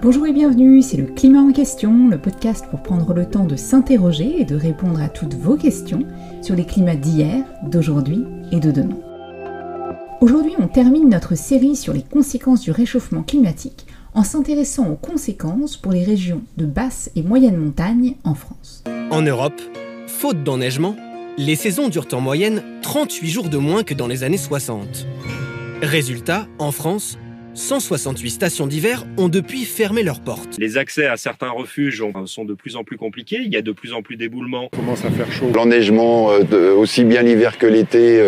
Bonjour et bienvenue, c'est le Climat en question, le podcast pour prendre le temps de s'interroger et de répondre à toutes vos questions sur les climats d'hier, d'aujourd'hui et de demain. Aujourd'hui, on termine notre série sur les conséquences du réchauffement climatique en s'intéressant aux conséquences pour les régions de basse et moyenne montagne en France. En Europe, faute d'enneigement, les saisons durent en moyenne 38 jours de moins que dans les années 60. Résultat, en France, 168 stations d'hiver ont depuis fermé leurs portes. Les accès à certains refuges sont de plus en plus compliqués, il y a de plus en plus d'éboulements. Il commence à faire chaud. L'enneigement, aussi bien l'hiver que l'été,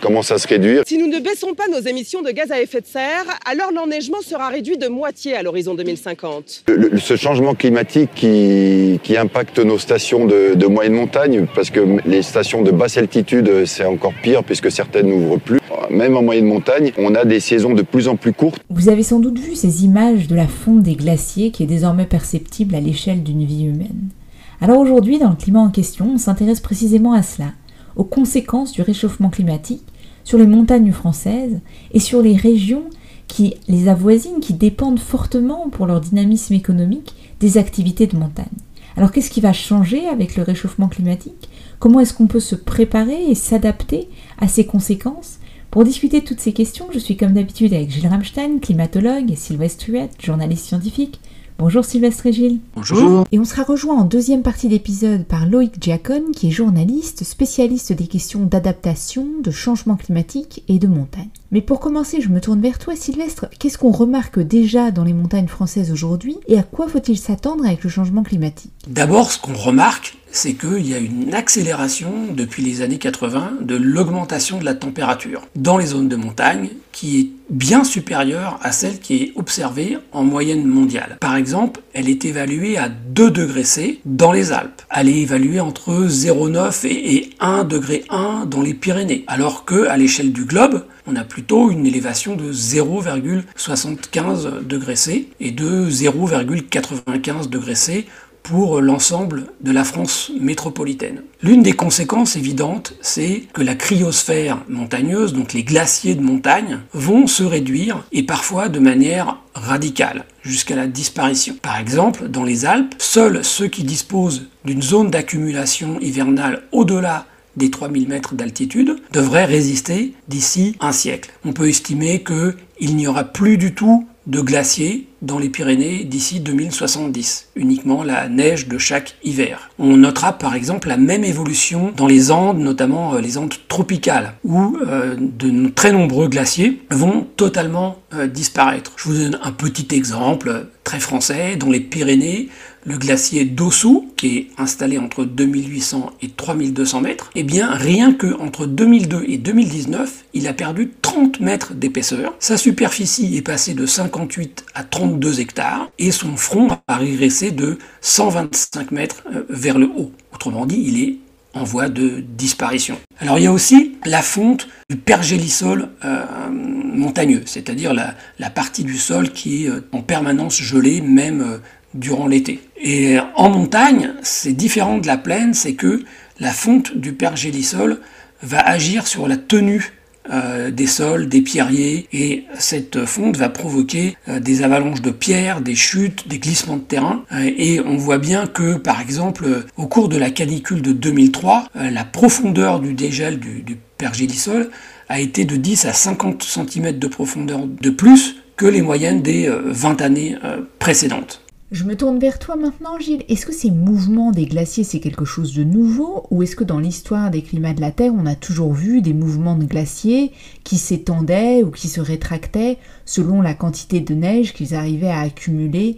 commence à se réduire. Si nous ne baissons pas nos émissions de gaz à effet de serre, alors l'enneigement sera réduit de moitié à l'horizon 2050. Ce changement climatique qui impacte nos stations de moyenne montagne, parce que les stations de basse altitude, c'est encore pire puisque certaines n'ouvrent plus. Même en moyenne montagne, on a des saisons de plus en plus courtes. Vous avez sans doute vu ces images de la fonte des glaciers qui est désormais perceptible à l'échelle d'une vie humaine. Alors aujourd'hui, dans le climat en question, on s'intéresse précisément à cela, aux conséquences du réchauffement climatique sur les montagnes françaises et sur les régions qui les avoisinent, qui dépendent fortement pour leur dynamisme économique des activités de montagne. Alors qu'est-ce qui va changer avec le réchauffement climatique ? Comment est-ce qu'on peut se préparer et s'adapter à ces conséquences ? Pour discuter de toutes ces questions, je suis comme d'habitude avec Gilles Ramstein, climatologue, et Sylvestre Huette, journaliste scientifique. Bonjour Sylvestre et Gilles. Bonjour. Et on sera rejoint en deuxième partie d'épisode par Loïc Giacone, qui est journaliste, spécialiste des questions d'adaptation, de changement climatique et de montagne. Mais pour commencer, je me tourne vers toi Sylvestre. Qu'est-ce qu'on remarque déjà dans les montagnes françaises aujourd'hui et à quoi faut-il s'attendre avec le changement climatique ? D'abord, ce qu'on remarque, c'est qu'il y a une accélération depuis les années 80 de l'augmentation de la température dans les zones de montagne qui est bien supérieure à celle qui est observée en moyenne mondiale. Par exemple, elle est évaluée à 2 degrés C dans les Alpes. Elle est évaluée entre 0,9 et 1 degré 1 dans les Pyrénées, alors qu'à l'échelle du globe, on a plutôt une élévation de 0,75 degrés C et de 0,95 degrés C pour l'ensemble de la France métropolitaine. L'une des conséquences évidentes, c'est que la cryosphère montagneuse, donc les glaciers de montagne, vont se réduire et parfois de manière radicale, jusqu'à la disparition. Par exemple, dans les Alpes, seuls ceux qui disposent d'une zone d'accumulation hivernale au-delà des 3000 mètres d'altitude devraient résister d'ici un siècle. On peut estimer qu'il n'y aura plus du tout de glaciers dans les Pyrénées d'ici 2070, uniquement la neige de chaque hiver. On notera par exemple la même évolution dans les Andes, notamment les Andes tropicales, où de très nombreux glaciers vont totalement disparaître. Je vous donne un petit exemple très français. Dans les Pyrénées, le glacier d'Ossou, qui est installé entre 2800 et 3200 mètres, eh bien rien que entre 2002 et 2019, il a perdu 30 mètres d'épaisseur. Sa superficie est passée de 58 à 32 hectares et son front a régressé de 125 mètres vers le haut. Autrement dit, il est en voie de disparition. Alors il y a aussi la fonte du pergélisol montagneux, c'est-à-dire la partie du sol qui est en permanence gelée, même durant l'été. Et en montagne, c'est différent de la plaine, c'est que la fonte du pergélisol va agir sur la tenue des sols, des pierriers, et cette fonte va provoquer des avalanches de pierres, des chutes, des glissements de terrain, et on voit bien que, par exemple, au cours de la canicule de 2003, la profondeur du dégel du pergélisol a été de 10 à 50 cm de profondeur de plus que les moyennes des 20 années précédentes. Je me tourne vers toi maintenant, Gilles. Est-ce que ces mouvements des glaciers, c'est quelque chose de nouveau ou est-ce que dans l'histoire des climats de la Terre, on a toujours vu des mouvements de glaciers qui s'étendaient ou qui se rétractaient selon la quantité de neige qu'ils arrivaient à accumuler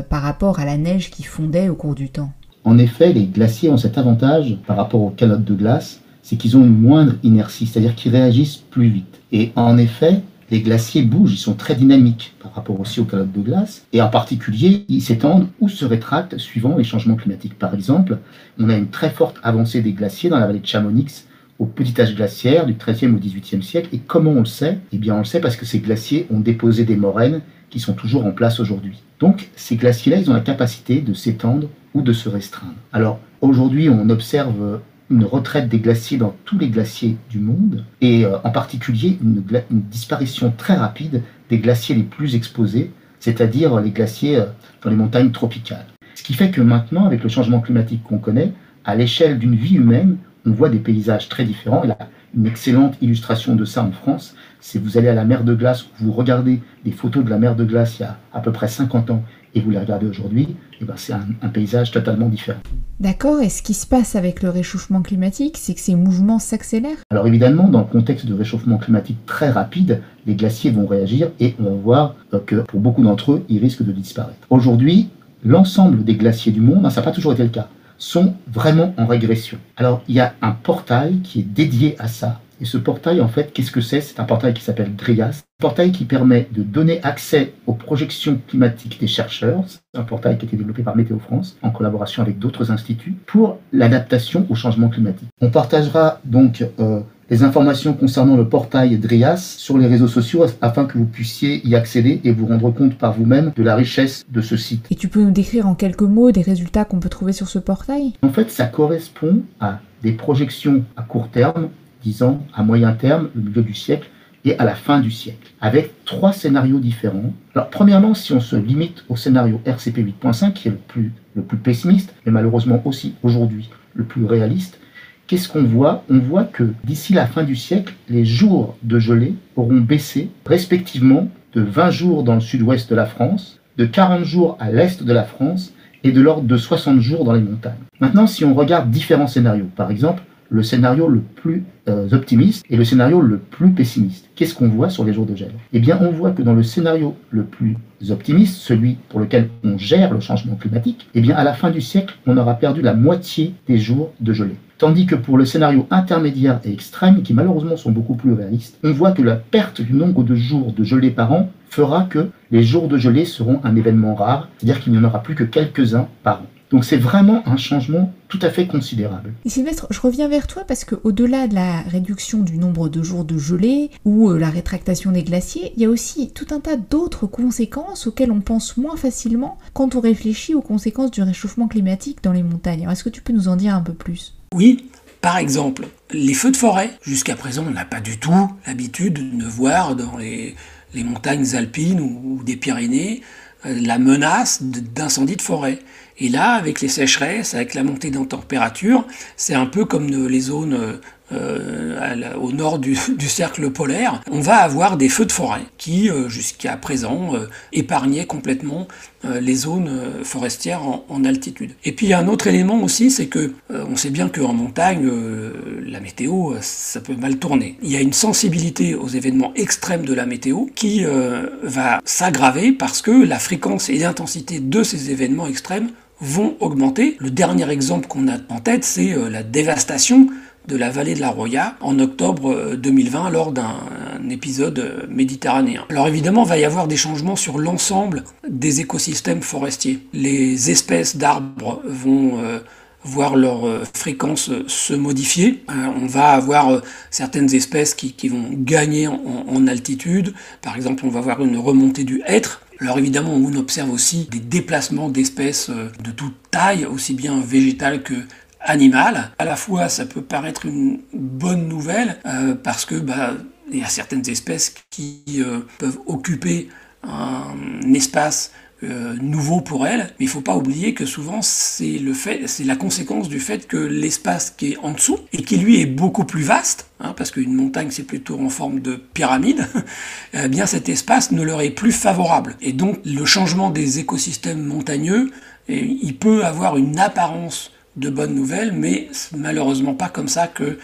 par rapport à la neige qui fondait au cours du temps ? En effet, les glaciers ont cet avantage par rapport aux calottes de glace, c'est qu'ils ont une moindre inertie, c'est-à-dire qu'ils réagissent plus vite. Et en effet, les glaciers bougent, ils sont très dynamiques par rapport aussi aux calottes de glace, et en particulier, ils s'étendent ou se rétractent suivant les changements climatiques. Par exemple, on a une très forte avancée des glaciers dans la vallée de Chamonix au petit âge glaciaire du XIIIe au XVIIIe siècle. Et comment on le sait ? Eh bien, on le sait parce que ces glaciers ont déposé des moraines qui sont toujours en place aujourd'hui. Donc, ces glaciers-là, ils ont la capacité de s'étendre ou de se restreindre. Alors, aujourd'hui, on observe une retraite des glaciers dans tous les glaciers du monde, et en particulier une disparition très rapide des glaciers les plus exposés, c'est-à-dire les glaciers dans les montagnes tropicales. Ce qui fait que maintenant, avec le changement climatique qu'on connaît, à l'échelle d'une vie humaine, on voit des paysages très différents. Et là, une excellente illustration de ça en France, c'est vous allez à la mer de glace, vous regardez des photos de la mer de glace il y a à peu près 50 ans et vous les regardez aujourd'hui, et ben c'est un paysage totalement différent. D'accord, et ce qui se passe avec le réchauffement climatique, c'est que ces mouvements s'accélèrent? Alors évidemment, dans le contexte de réchauffement climatique très rapide, les glaciers vont réagir et on va voir que pour beaucoup d'entre eux, ils risquent de disparaître. Aujourd'hui, l'ensemble des glaciers du monde, ça n'a pas toujours été le cas, sont vraiment en régression. Alors il y a un portail qui est dédié à ça. Et ce portail, en fait, qu'est-ce que c'est? C'est un portail qui s'appelle DRIAS, un portail qui permet de donner accès aux projections climatiques des chercheurs. C'est un portail qui a été développé par Météo France en collaboration avec d'autres instituts pour l'adaptation au changement climatique. On partagera donc les informations concernant le portail DRIAS sur les réseaux sociaux afin que vous puissiez y accéder et vous rendre compte par vous-même de la richesse de ce site. Et tu peux nous décrire en quelques mots des résultats qu'on peut trouver sur ce portail? En fait, ça correspond à des projections à court terme, 10 ans, à moyen terme, le milieu du siècle, et à la fin du siècle, avec 3 scénarios différents. Alors, premièrement, si on se limite au scénario RCP 8.5, qui est le plus pessimiste, mais malheureusement aussi aujourd'hui le plus réaliste, qu'est-ce qu'on voit? On voit que d'ici la fin du siècle, les jours de gelée auront baissé respectivement de 20 jours dans le sud-ouest de la France, de 40 jours à l'est de la France, et de l'ordre de 60 jours dans les montagnes. Maintenant, si on regarde différents scénarios, par exemple, le scénario le plus optimiste et le scénario le plus pessimiste. Qu'est-ce qu'on voit sur les jours de gel? Eh bien, on voit que dans le scénario le plus optimiste, celui pour lequel on gère le changement climatique, eh bien, à la fin du siècle, on aura perdu la moitié des jours de gelée. Tandis que pour le scénario intermédiaire et extrême, qui malheureusement sont beaucoup plus réalistes, on voit que la perte du nombre de jours de gelée par an fera que les jours de gelée seront un événement rare, c'est-à-dire qu'il n'y en aura plus que quelques-uns par an. Donc c'est vraiment un changement tout à fait considérable. Et Sylvestre, je reviens vers toi parce qu'au-delà de la réduction du nombre de jours de gelée ou la rétractation des glaciers, il y a aussi tout un tas d'autres conséquences auxquelles on pense moins facilement quand on réfléchit aux conséquences du réchauffement climatique dans les montagnes. Alors, est-ce que tu peux nous en dire un peu plus? Oui, par exemple, les feux de forêt. Jusqu'à présent, on n'a pas du tout l'habitude de voir dans les montagnes alpines ou des Pyrénées la menace d'incendie de forêt. Et là, avec les sécheresses, avec la montée des températures, c'est un peu comme les zones au nord du cercle polaire. On va avoir des feux de forêt qui, jusqu'à présent, épargnaient complètement les zones forestières en altitude. Et puis il y a un autre élément aussi, c'est que on sait bien qu'en montagne, la météo, ça peut mal tourner. Il y a une sensibilité aux événements extrêmes de la météo qui va s'aggraver parce que la fréquence et l'intensité de ces événements extrêmes vont augmenter. Le dernier exemple qu'on a en tête, c'est la dévastation de la vallée de la Roya en octobre 2020 lors d'un épisode méditerranéen. Alors évidemment, il va y avoir des changements sur l'ensemble des écosystèmes forestiers. Les espèces d'arbres vont voir leur fréquence se modifier. On va avoir certaines espèces qui vont gagner en altitude. Par exemple, on va avoir une remontée du hêtre. Alors évidemment, on observe aussi des déplacements d'espèces de toute taille, aussi bien végétales que animales. À la fois, ça peut paraître une bonne nouvelle parce que il y a certaines espèces qui peuvent occuper un espace nouveau pour elles, mais il ne faut pas oublier que souvent c'est la conséquence du fait que l'espace qui est en dessous et qui lui est beaucoup plus vaste, parce qu'une montagne c'est plutôt en forme de pyramide, eh bien cet espace ne leur est plus favorable. Et donc le changement des écosystèmes montagneux, il peut avoir une apparence de bonnes nouvelles, mais malheureusement pas comme ça que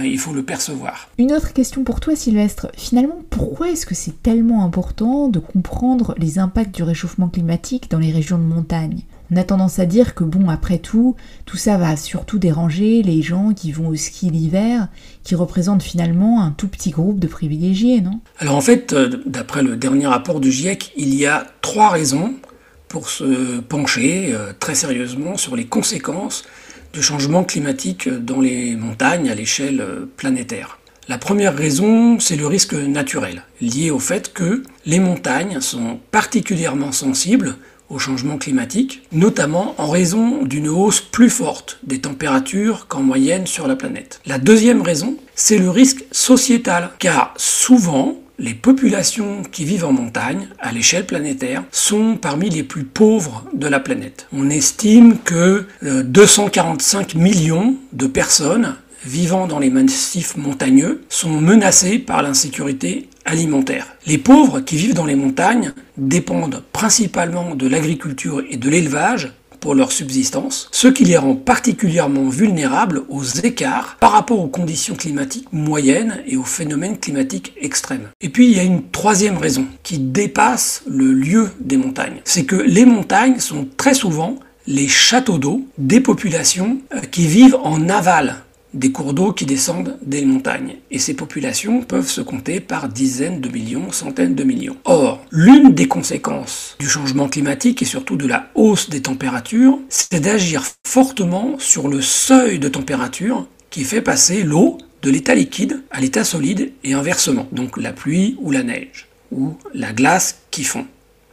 il faut le percevoir. Une autre question pour toi, Sylvestre. Finalement, pourquoi est-ce que c'est tellement important de comprendre les impacts du réchauffement climatique dans les régions de montagne? On a tendance à dire que après tout ça va surtout déranger les gens qui vont au ski l'hiver, qui représentent finalement un tout petit groupe de privilégiés, non? Alors en fait, d'après le dernier rapport du GIEC, il y a 3 raisons pour se pencher très sérieusement sur les conséquences du changement climatique dans les montagnes à l'échelle planétaire. La première raison, c'est le risque naturel, lié au fait que les montagnes sont particulièrement sensibles au changement climatique, notamment en raison d'une hausse plus forte des températures qu'en moyenne sur la planète. La deuxième raison, c'est le risque sociétal, car souvent, les populations qui vivent en montagne, à l'échelle planétaire, sont parmi les plus pauvres de la planète. On estime que 245 millions de personnes vivant dans les massifs montagneux sont menacées par l'insécurité alimentaire. Les pauvres qui vivent dans les montagnes dépendent principalement de l'agriculture et de l'élevage pour leur subsistance, ce qui les rend particulièrement vulnérables aux écarts par rapport aux conditions climatiques moyennes et aux phénomènes climatiques extrêmes. Et puis il y a une troisième raison qui dépasse le lieu des montagnes. C'est que les montagnes sont très souvent les châteaux d'eau des populations qui vivent en aval des cours d'eau qui descendent des montagnes. Et ces populations peuvent se compter par dizaines de millions, centaines de millions. Or, l'une des conséquences du changement climatique et surtout de la hausse des températures, c'est d'agir fortement sur le seuil de température qui fait passer l'eau de l'état liquide à l'état solide et inversement. Donc la pluie ou la neige, ou la glace qui fond.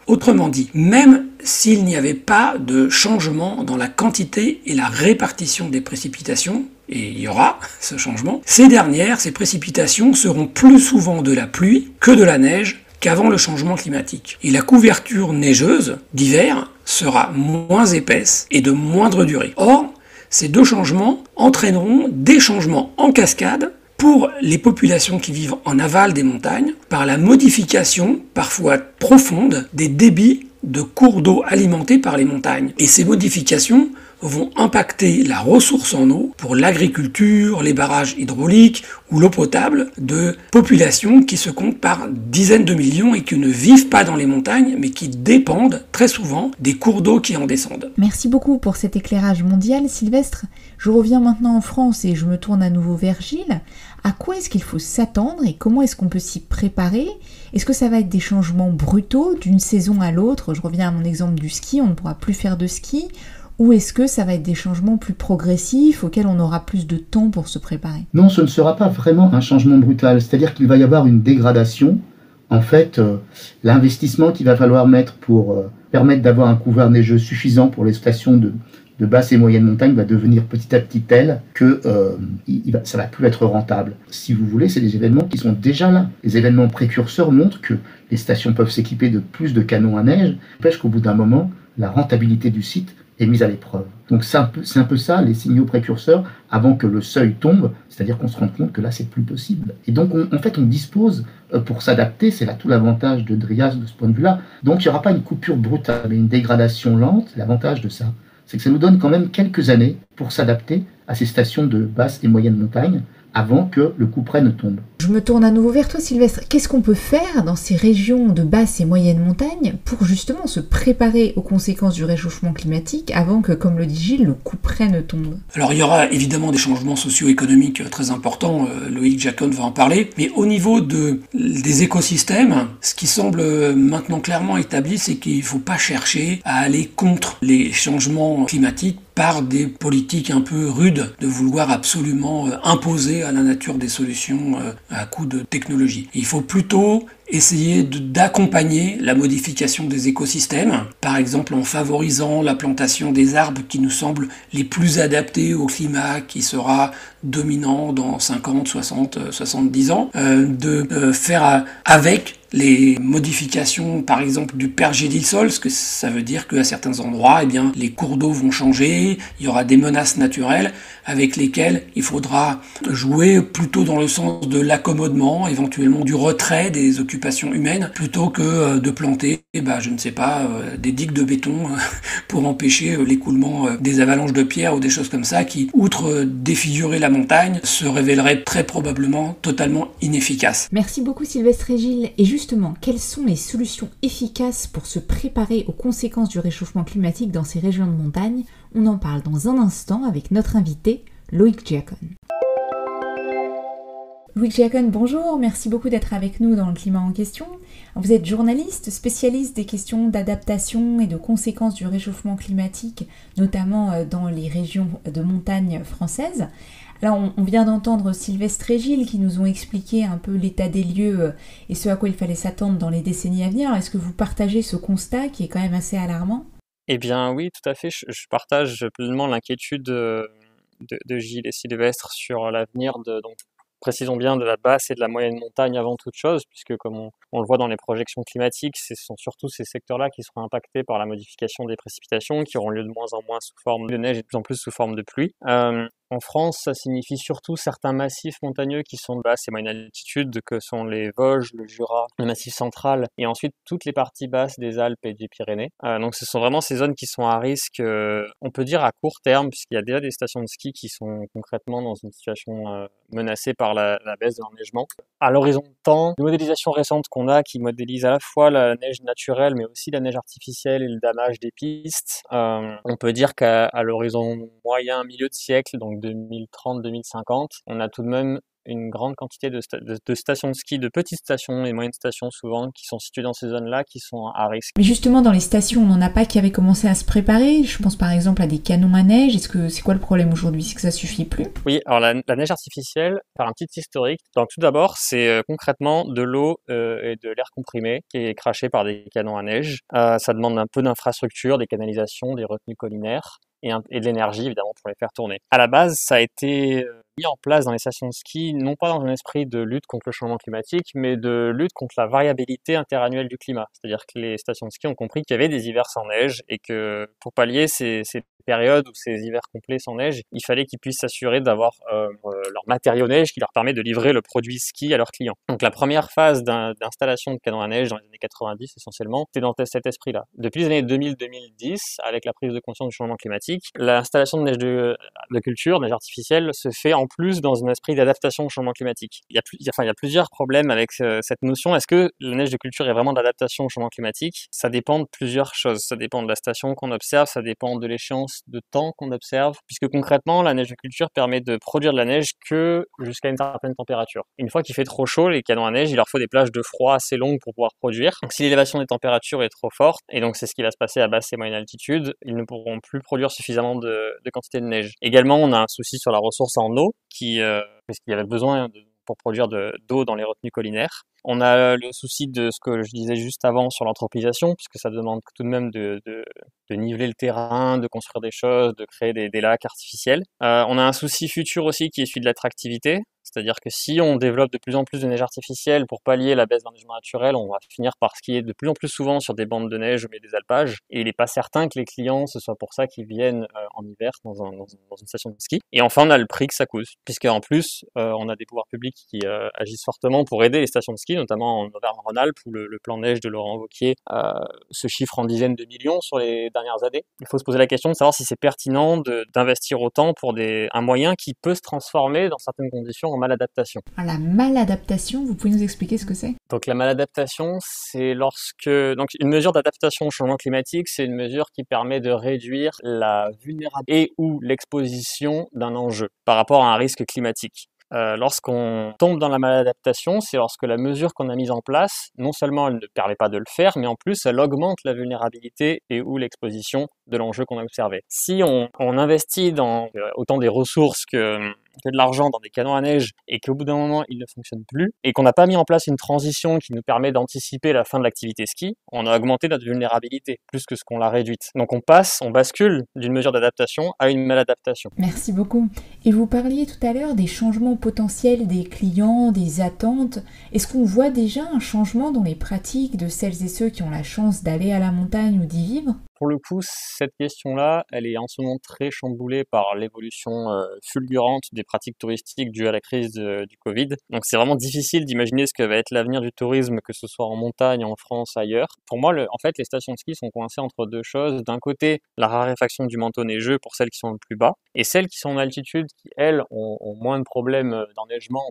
Autrement dit, même s'il n'y avait pas de changement dans la quantité et la répartition des précipitations, et il y aura ce changement, ces précipitations seront plus souvent de la pluie que de la neige qu'avant le changement climatique. Et la couverture neigeuse d'hiver sera moins épaisse et de moindre durée. Or, ces deux changements entraîneront des changements en cascade pour les populations qui vivent en aval des montagnes, par la modification, parfois profonde, des débits de cours d'eau alimentés par les montagnes. Et ces modifications vont impacter la ressource en eau pour l'agriculture, les barrages hydrauliques ou l'eau potable de populations qui se comptent par dizaines de millions et qui ne vivent pas dans les montagnes mais qui dépendent très souvent des cours d'eau qui en descendent. Merci beaucoup pour cet éclairage mondial, Sylvestre. Je reviens maintenant en France et je me tourne à nouveau vers Gilles. À quoi est-ce qu'il faut s'attendre et comment est-ce qu'on peut s'y préparer ? Est-ce que ça va être des changements brutaux d'une saison à l'autre ? Je reviens à mon exemple du ski, on ne pourra plus faire de ski. Ou est-ce que ça va être des changements plus progressifs auxquels on aura plus de temps pour se préparer ? Non, ce ne sera pas vraiment un changement brutal. C'est-à-dire qu'il va y avoir une dégradation. En fait, l'investissement qu'il va falloir mettre pour permettre d'avoir un couvert neigeux suffisant pour les stations de basse et moyenne montagne va devenir petit à petit tel que ça va plus être rentable. Si vous voulez, c'est des événements qui sont déjà là. Les événements précurseurs montrent que les stations peuvent s'équiper de plus de canons à neige, n'empêche qu'au bout d'un moment, la rentabilité du site est mise à l'épreuve. Donc c'est un peu ça, les signaux précurseurs, avant que le seuil tombe, c'est-à-dire qu'on se rende compte que là, c'est plus possible. Et donc, on dispose pour s'adapter, c'est là tout l'avantage de Dryas de ce point de vue-là. Donc, il n'y aura pas une coupure brutale, mais une dégradation lente. L'avantage de ça, c'est que ça nous donne quand même quelques années pour s'adapter à ces stations de basse et moyenne montagne, avant que le couperet ne tombe. Je me tourne à nouveau vers toi, Sylvestre. Qu'est-ce qu'on peut faire dans ces régions de basse et moyenne montagne pour justement se préparer aux conséquences du réchauffement climatique avant que, comme le dit Gilles, le couperet ne tombe ? Alors il y aura évidemment des changements socio-économiques très importants, Loïc Jacon va en parler, mais au niveau des écosystèmes, ce qui semble maintenant clairement établi, c'est qu'il ne faut pas chercher à aller contre les changements climatiques par des politiques un peu rudes, de vouloir absolument imposer à la nature des solutions à coup de technologie. Il faut plutôt essayer d'accompagner la modification des écosystèmes, par exemple en favorisant la plantation des arbres qui nous semblent les plus adaptés au climat qui sera dominant dans 50, 60, 70 ans, de faire avec les modifications, par exemple, du pergélisol, ce que ça veut dire qu'à certains endroits, eh bien, les cours d'eau vont changer, il y aura des menaces naturelles avec lesquelles il faudra jouer plutôt dans le sens de l'accommodement, éventuellement du retrait des occupations humaines, plutôt que de planter, je ne sais pas, des digues de béton pour empêcher l'écoulement des avalanches de pierres ou des choses comme ça qui, outre défigurer la montagne, se révéleraient très probablement totalement inefficaces. Merci beaucoup Sylvestre et Gilles. Et justement, quelles sont les solutions efficaces pour se préparer aux conséquences du réchauffement climatique dans ces régions de montagne ? On en parle dans un instant avec notre invité, Loïc Jacon. Loïc Jacon, bonjour, merci beaucoup d'être avec nous dans le climat en question. Vous êtes journaliste, spécialiste des questions d'adaptation et de conséquences du réchauffement climatique, notamment dans les régions de montagne françaises. Alors on vient d'entendre Sylvestre et Gilles qui nous ont expliqué un peu l'état des lieux et ce à quoi il fallait s'attendre dans les décennies à venir. Est-ce que vous partagez ce constat qui est quand même assez alarmant ? Eh bien oui, tout à fait, je partage pleinement l'inquiétude de Gilles et Sylvestre sur l'avenir Précisons bien de la basse et de la moyenne montagne avant toute chose, puisque comme on le voit dans les projections climatiques, ce sont surtout ces secteurs-là qui seront impactés par la modification des précipitations, qui auront lieu de moins en moins sous forme de neige et de plus en plus sous forme de pluie. En France, ça signifie surtout certains massifs montagneux qui sont de basse et moyenne altitude, que sont les Vosges, le Jura, le Massif central, et ensuite toutes les parties basses des Alpes et des Pyrénées. Donc ce sont vraiment ces zones qui sont à risque, on peut dire à court terme, puisqu'il y a déjà des stations de ski qui sont concrètement dans une situation menacée par la baisse de l'enneigement. À l'horizon de temps, une modélisation récente qu'on a qui modélise à la fois la neige naturelle, mais aussi la neige artificielle et le damage des pistes, on peut dire qu'à l'horizon moyen, milieu de siècle, donc 2030-2050, on a tout de même une grande quantité de stations de ski, de petites stations et moyennes stations souvent, qui sont situées dans ces zones-là, qui sont à risque. Mais justement, dans les stations, on n'en a pas qui avaient commencé à se préparer. Je pense par exemple à des canons à neige. C'est quoi le problème aujourd'hui? C'est que ça suffit plus? Oui, alors la neige artificielle, faire un petit historique. Donc tout d'abord, c'est concrètement de l'eau et de l'air comprimé qui est craché par des canons à neige. Ça demande un peu d'infrastructure, des canalisations, des retenues collinaires et de l'énergie évidemment pour les faire tourner. À la base, ça a été mis en place dans les stations de ski, non pas dans un esprit de lutte contre le changement climatique, mais de lutte contre la variabilité interannuelle du climat. C'est-à-dire que les stations de ski ont compris qu'il y avait des hivers sans neige et que pour pallier ces périodes ou ces hivers complets sans neige, il fallait qu'ils puissent s'assurer d'avoir leur matériau neige qui leur permet de livrer le produit ski à leurs clients. Donc la première phase d'installation de canons à neige dans les années 90 essentiellement, c'était dans cet esprit-là. Depuis les années 2000-2010, avec la prise de conscience du changement climatique, l'installation de neige de culture, neige artificielle, se fait en plus dans un esprit d'adaptation au changement climatique. Il y a plusieurs problèmes avec cette notion. Est-ce que la neige de culture est vraiment d'adaptation au changement climatique? Ça dépend de plusieurs choses. Ça dépend de la station qu'on observe, ça dépend de l'échéance de temps qu'on observe, puisque concrètement, la neige de culture permet de produire de la neige que jusqu'à une certaine température. Une fois qu'il fait trop chaud, les canons à neige, il leur faut des plages de froid assez longues pour pouvoir produire. Donc si l'élévation des températures est trop forte, et donc c'est ce qui va se passer à basse et moyenne altitude, ils ne pourront plus produire suffisamment de quantité de neige. Également, on a un souci sur la ressource en eau, puisqu'il y avait besoin pour produire d'eau dans les retenues collinaires. On a le souci de ce que je disais juste avant sur l'anthropisation, puisque ça demande tout de même de niveler le terrain, de construire des choses, de créer des lacs artificiels. On a un souci futur aussi qui est celui de l'attractivité. C'est-à-dire que si on développe de plus en plus de neige artificielle pour pallier la baisse d'enneigement naturel, on va finir par skier de plus en plus souvent sur des bandes de neige ou des alpages. Et il n'est pas certain que les clients, ce soit pour ça qu'ils viennent en hiver dans une station de ski. Et enfin, on a le prix que ça coûte. Puisqu'en plus, on a des pouvoirs publics qui agissent fortement pour aider les stations de ski, notamment en Auvergne-Rhône-Alpes, où le plan neige de Laurent Wauquiez se chiffre en dizaines de millions sur les dernières années. Il faut se poser la question de savoir si c'est pertinent d'investir autant pour un moyen qui peut se transformer dans certaines conditions en maladaptation. La maladaptation, vous pouvez nous expliquer ce que c'est? Donc la maladaptation, c'est donc une mesure d'adaptation au changement climatique, c'est une mesure qui permet de réduire la vulnérabilité et ou l'exposition d'un enjeu par rapport à un risque climatique. Lorsqu'on tombe dans la maladaptation, c'est lorsque la mesure qu'on a mise en place, non seulement elle ne permet pas de le faire, mais en plus elle augmente la vulnérabilité et ou l'exposition de l'enjeu qu'on a observé. Si on investit dans autant des ressources que de l'argent dans des canons à neige et qu'au bout d'un moment il ne fonctionne plus et qu'on n'a pas mis en place une transition qui nous permet d'anticiper la fin de l'activité ski, on a augmenté notre vulnérabilité plus que ce qu'on l'a réduite. Donc on bascule d'une mesure d'adaptation à une maladaptation. Merci beaucoup. Et vous parliez tout à l'heure des changements potentiels des clients, des attentes. Est-ce qu'on voit déjà un changement dans les pratiques de celles et ceux qui ont la chance d'aller à la montagne ou d'y vivre? Pour le coup, cette question-là, elle est en ce moment très chamboulée par l'évolution fulgurante des pratiques touristiques dues à la crise du Covid. Donc c'est vraiment difficile d'imaginer ce que va être l'avenir du tourisme, que ce soit en montagne, en France, ailleurs. Pour moi, en fait, les stations de ski sont coincées entre deux choses. D'un côté, la raréfaction du manteau neigeux pour celles qui sont le plus bas, et celles qui sont en altitude, qui, elles, ont moins de problèmes d'enneigement,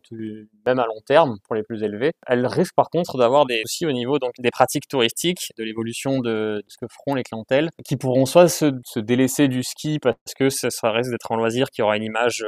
même à long terme, pour les plus élevés. Elles risquent par contre d'avoir des soucis au niveau donc, des pratiques touristiques, de l'évolution de ce que feront les clientèles, qui pourront soit se délaisser du ski parce que ça risque d'être un loisir qui aura une image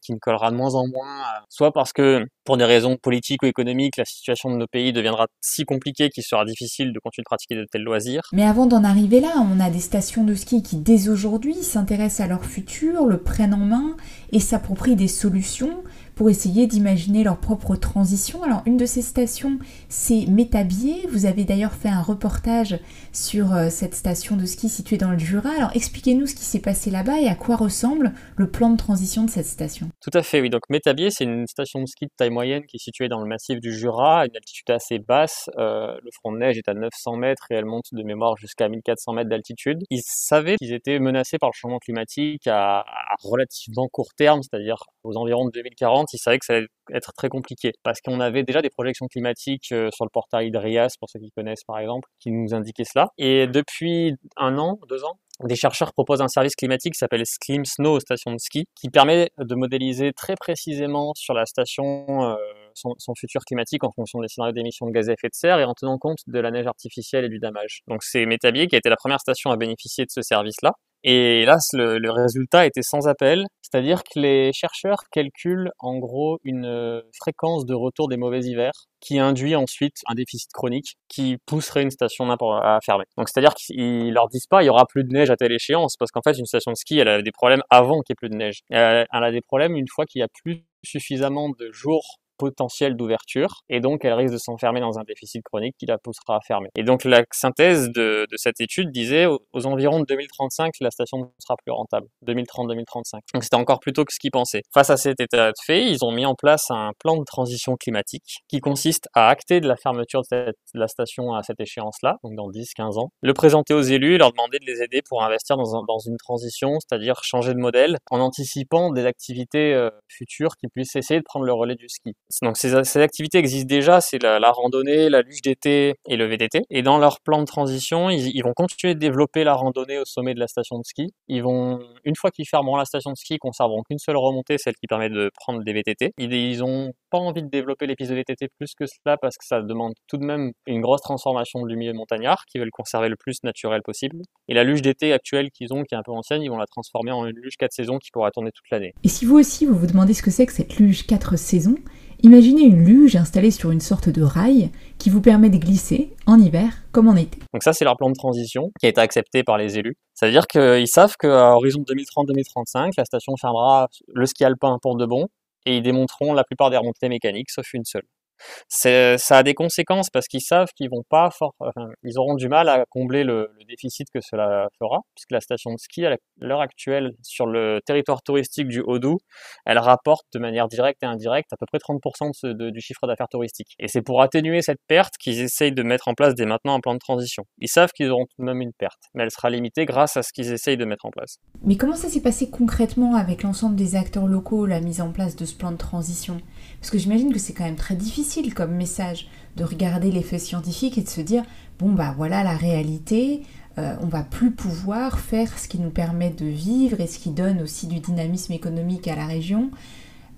qui ne collera de moins en moins, soit parce que pour des raisons politiques ou économiques, la situation de nos pays deviendra si compliquée qu'il sera difficile de continuer de pratiquer de tels loisirs. Mais avant d'en arriver là, on a des stations de ski qui dès aujourd'hui s'intéressent à leur futur, le prennent en main et s'approprient des solutions pour essayer d'imaginer leur propre transition. Alors une de ces stations, c'est Métabier. Vous avez d'ailleurs fait un reportage sur cette station de ski située dans le Jura. Alors expliquez-nous ce qui s'est passé là-bas et à quoi ressemble le plan de transition de cette station. Tout à fait, oui. Donc Métabier, c'est une station de ski de taille moyenne qui est située dans le massif du Jura, à une altitude assez basse. Le front de neige est à 900 mètres et elle monte de mémoire jusqu'à 1400 mètres d'altitude. Ils savaient qu'ils étaient menacés par le changement climatique à relativement court terme, c'est-à-dire aux environs de 2040. Ils savaient que ça allait être très compliqué parce qu'on avait déjà des projections climatiques sur le portail Drias, pour ceux qui connaissent par exemple, qui nous indiquaient cela. Et depuis 1 an, 2 ans, des chercheurs proposent un service climatique qui s'appelle SclimSnow, station de ski, qui permet de modéliser très précisément sur la station son futur climatique en fonction des scénarios d'émissions de gaz à effet de serre et en tenant compte de la neige artificielle et du damage. Donc c'est Métabier qui a été la première station à bénéficier de ce service-là. Et hélas, le résultat était sans appel, c'est-à-dire que les chercheurs calculent en gros une fréquence de retour des mauvais hivers qui induit ensuite un déficit chronique qui pousserait une station à fermer. Donc c'est-à-dire qu'ils leur disent pas il y aura plus de neige à telle échéance, parce qu'en fait une station de ski elle a des problèmes avant qu'il y ait plus de neige. Elle a des problèmes une fois qu'il y a plus suffisamment de jours potentiel d'ouverture, et donc elle risque de s'enfermer dans un déficit chronique qui la poussera à fermer. Et donc la synthèse de cette étude disait aux environs de 2035, la station ne sera plus rentable. 2030-2035. Donc c'était encore plus tôt que ce qu'ils pensaient. Face à cet état de fait, ils ont mis en place un plan de transition climatique qui consiste à acter de la fermeture de la station à cette échéance-là, donc dans 10-15 ans, le présenter aux élus et leur demander de les aider pour investir dans une transition, c'est-à-dire changer de modèle en anticipant des activités futures qui puissent essayer de prendre le relais du ski. Donc ces activités existent déjà, c'est la randonnée, la luge d'été et le VTT. Et dans leur plan de transition, ils vont continuer de développer la randonnée au sommet de la station de ski. Une fois qu'ils fermeront la station de ski, ils conserveront qu'une seule remontée, celle qui permet de prendre des VTT. Ils ont pas envie de développer les pistes de VTT plus que cela parce que ça demande tout de même une grosse transformation du milieu montagnard qu'ils veulent conserver le plus naturel possible. Et la luge d'été actuelle qu'ils ont, qui est un peu ancienne, ils vont la transformer en une luge 4 saisons qui pourra tourner toute l'année. Et si vous aussi vous vous demandez ce que c'est que cette luge 4 saisons, imaginez une luge installée sur une sorte de rail qui vous permet de glisser en hiver comme en été. Donc ça, c'est leur plan de transition qui a été accepté par les élus. Ça veut dire qu'ils savent qu'à horizon 2030-2035, la station fermera le ski alpin pour de bon et ils démonteront la plupart des remontées mécaniques, sauf une seule. Ça a des conséquences parce qu'ils savent qu'ils vont pas ils auront du mal à combler le déficit que cela fera, puisque la station de ski à l'heure actuelle sur le territoire touristique du Haut-Doubs, elle rapporte de manière directe et indirecte à peu près 30% du chiffre d'affaires touristique. Et c'est pour atténuer cette perte qu'ils essayent de mettre en place dès maintenant un plan de transition. Ils savent qu'ils auront tout de même une perte, mais elle sera limitée grâce à ce qu'ils essayent de mettre en place. Mais comment ça s'est passé concrètement avec l'ensemble des acteurs locaux, la mise en place de ce plan de transition ? Parce que j'imagine que c'est quand même très difficile comme message de regarder les faits scientifiques et de se dire bon bah voilà la réalité, on va plus pouvoir faire ce qui nous permet de vivre et ce qui donne aussi du dynamisme économique à la région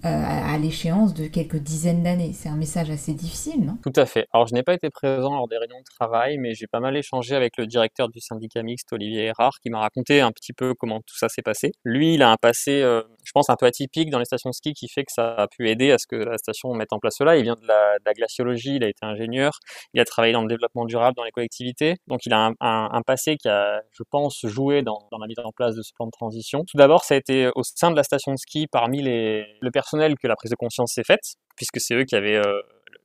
à l'échéance de quelques dizaines d'années. C'est un message assez difficile, non ? Tout à fait. Alors je n'ai pas été présent lors des réunions de travail, mais j'ai pas mal échangé avec le directeur du syndicat mixte, Olivier Erard, qui m'a raconté un petit peu comment tout ça s'est passé. Lui, il a un passé, je pense, un peu atypique dans les stations de ski qui fait que ça a pu aider à ce que la station mette en place cela. Il vient de la glaciologie, il a été ingénieur, il a travaillé dans le développement durable dans les collectivités, donc il a un passé qui a, je pense, joué dans la mise en place de ce plan de transition. Tout d'abord, ça a été au sein de la station de ski, parmi le personnel, que la prise de conscience s'est faite, puisque c'est eux qui avaient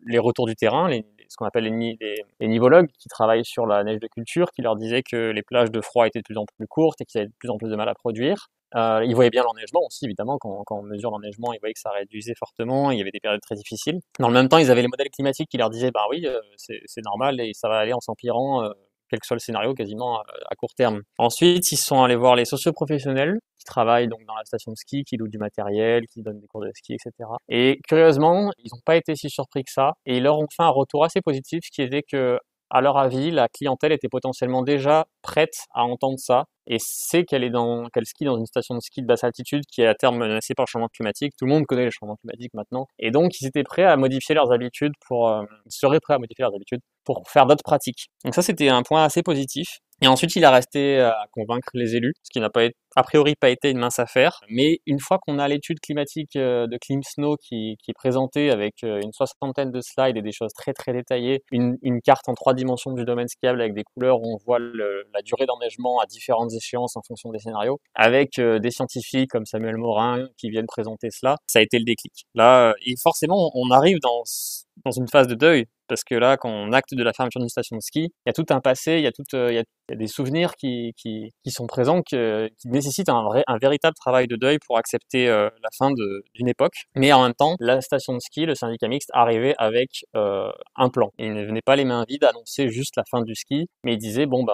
les retours du terrain, ce qu'on appelle les nivologues qui travaillent sur la neige de culture, qui leur disaient que les plages de froid étaient de plus en plus courtes et qu'ils avaient de plus en plus de mal à produire. Ils voyaient bien l'enneigement aussi, évidemment, quand on mesure l'enneigement, ils voyaient que ça réduisait fortement, il y avait des périodes très difficiles. Dans le même temps, ils avaient les modèles climatiques qui leur disaient bah oui, c'est normal et ça va aller en s'empirant, quel que soit le scénario, quasiment à court terme. Ensuite, ils sont allés voir les socioprofessionnels qui travaillent donc dans la station de ski, qui louent du matériel, qui donnent des cours de ski, etc. Et curieusement, ils n'ont pas été si surpris que ça, et ils leur ont fait un retour assez positif, qui était que, à leur avis, la clientèle était potentiellement déjà prête à entendre ça, et sait qu'elle skie dans une station de ski de basse altitude qui est à terme menacée par le changement climatique. Tout le monde connaît le changement climatique maintenant. Et donc, ils étaient prêts à modifier leurs habitudes ils seraient prêts à modifier leurs habitudes pour faire d'autres pratiques. Donc ça, c'était un point assez positif. Et ensuite, il a resté à convaincre les élus, ce qui n'a pas été, a priori pas été une mince affaire. Mais une fois qu'on a l'étude climatique de ClimSnow qui est présentée avec une 60aine de slides et des choses très très détaillées, une carte en 3 dimensions du domaine skiable avec des couleurs où on voit la durée d'enneigement à différentes échéances en fonction des scénarios, avec des scientifiques comme Samuel Morin qui viennent présenter cela, ça a été le déclic. Là, et forcément, on arrive dans une phase de deuil, parce que là, quand on acte de la fermeture d'une station de ski, il y a tout un passé, il y a des souvenirs qui sont présents, qui nécessitent un véritable travail de deuil pour accepter la fin d'une époque. Mais en même temps, la station de ski, le syndicat mixte, arrivait avec un plan. Il ne venait pas les mains vides annoncer juste la fin du ski, mais il disait bon bah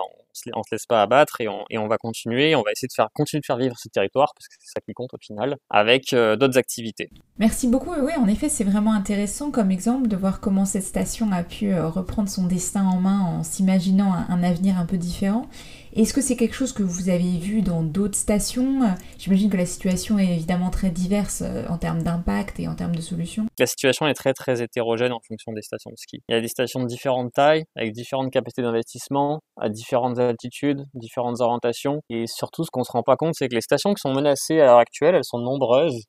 on se laisse pas abattre et on va continuer, on va essayer de continuer de faire vivre ce territoire, parce que c'est ça qui compte au final, avec d'autres activités. Merci beaucoup. Et oui, en effet, c'est vraiment intéressant comme exemple de voir comment cette station a pu reprendre son destin en main en s'imaginant un avenir un peu différent. Est-ce que c'est quelque chose que vous avez vu dans d'autres stations ? J'imagine que la situation est évidemment très diverse en termes d'impact et en termes de solutions. La situation est très très hétérogène en fonction des stations de ski. Il y a des stations de différentes tailles, avec différentes capacités d'investissement, à différentes altitudes, différentes orientations. Et surtout, ce qu'on se rend pas compte, c'est que les stations qui sont menacées à l'heure actuelle, elles sont nombreuses,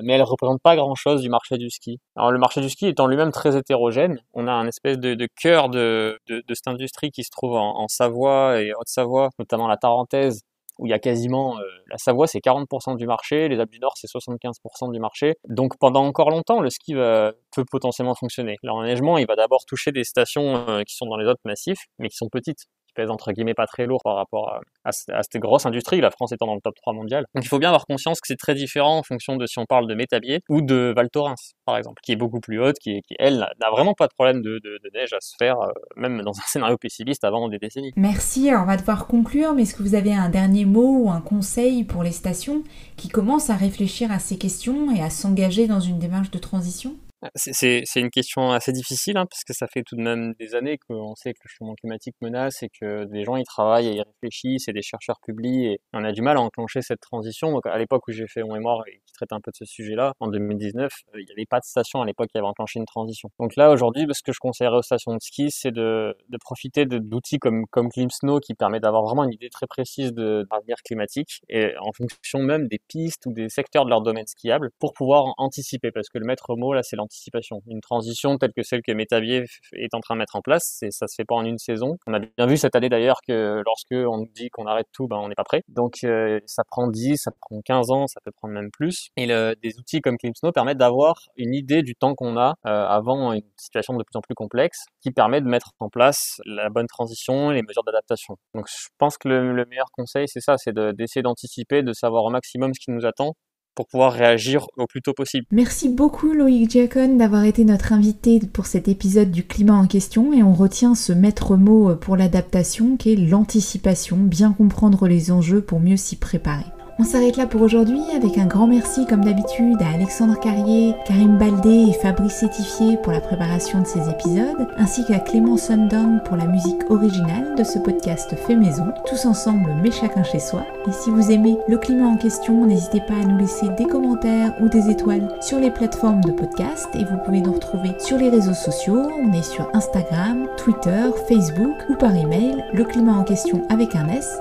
mais elles représentent pas grand-chose du marché du ski. Alors le marché du ski étant lui-même très hétérogène, on a un espèce de cœur de cette industrie qui se trouve en Savoie et Haute-Savoie, notamment la Tarentaise, où il y a quasiment, la Savoie c'est 40% du marché, les Alpes du Nord c'est 75% du marché. Donc pendant encore longtemps, le ski peut potentiellement fonctionner. L'enneigement, il va d'abord toucher des stations qui sont dans les autres massifs, mais qui sont petites, qui pèsent entre guillemets pas très lourd par rapport à cette grosse industrie, la France étant dans le top 3 mondial. Donc il faut bien avoir conscience que c'est très différent en fonction de si on parle de Métabier ou de Val Thorens, par exemple, qui est beaucoup plus haute, qui elle, n'a vraiment pas de problème de neige à se faire, même dans un scénario pessimiste avant des décennies. Merci, alors on va devoir conclure, mais est-ce que vous avez un dernier mot ou un conseil pour les stations qui commencent à réfléchir à ces questions et à s'engager dans une démarche de transition ? C'est une question assez difficile, parce que ça fait tout de même des années qu'on sait que le changement climatique menace et que des gens y travaillent et y réfléchissent et des chercheurs publient, et on a du mal à enclencher cette transition. Donc à l'époque où j'ai fait mon mémoire et qui traite un peu de ce sujet-là, en 2019, il n'y avait pas de station à l'époque qui avait enclenché une transition. Donc là aujourd'hui, ce que je conseillerais aux stations de ski, c'est de profiter d'outils comme ClimSnow qui permet d'avoir vraiment une idée très précise de l'avenir climatique et en fonction même des pistes ou des secteurs de leur domaine skiable pour pouvoir anticiper, parce que le maître mot là c'est l'anticipation. Une transition telle que celle que Métabier est en train de mettre en place, ça se fait pas en une saison. On a bien vu cette année d'ailleurs que lorsque on nous dit qu'on arrête tout, on n'est pas prêt. Donc ça prend 10, ça prend 15 ans, ça peut prendre même plus. Et des outils comme ClimSnow permettent d'avoir une idée du temps qu'on a avant une situation de plus en plus complexe, qui permet de mettre en place la bonne transition et les mesures d'adaptation. Donc je pense que le meilleur conseil c'est ça, c'est d'essayer d'anticiper, de savoir au maximum ce qui nous attend, pour pouvoir réagir au plus tôt possible. Merci beaucoup Loïc Diacon d'avoir été notre invité pour cet épisode du climat en question, et on retient ce maître mot pour l'adaptation qui est l'anticipation, bien comprendre les enjeux pour mieux s'y préparer. On s'arrête là pour aujourd'hui avec un grand merci comme d'habitude à Alexandre Carrier, Karim Baldé et Fabrice Sétifier pour la préparation de ces épisodes, ainsi qu'à Clément Sundong pour la musique originale de ce podcast fait maison, tous ensemble mais chacun chez soi. Et si vous aimez le climat en question, n'hésitez pas à nous laisser des commentaires ou des étoiles sur les plateformes de podcast, et vous pouvez nous retrouver sur les réseaux sociaux. On est sur Instagram, Twitter, Facebook ou par email, le climat en question avec un s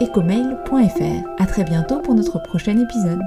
@ecomail.fr. À très bientôt pour notre prochain épisode.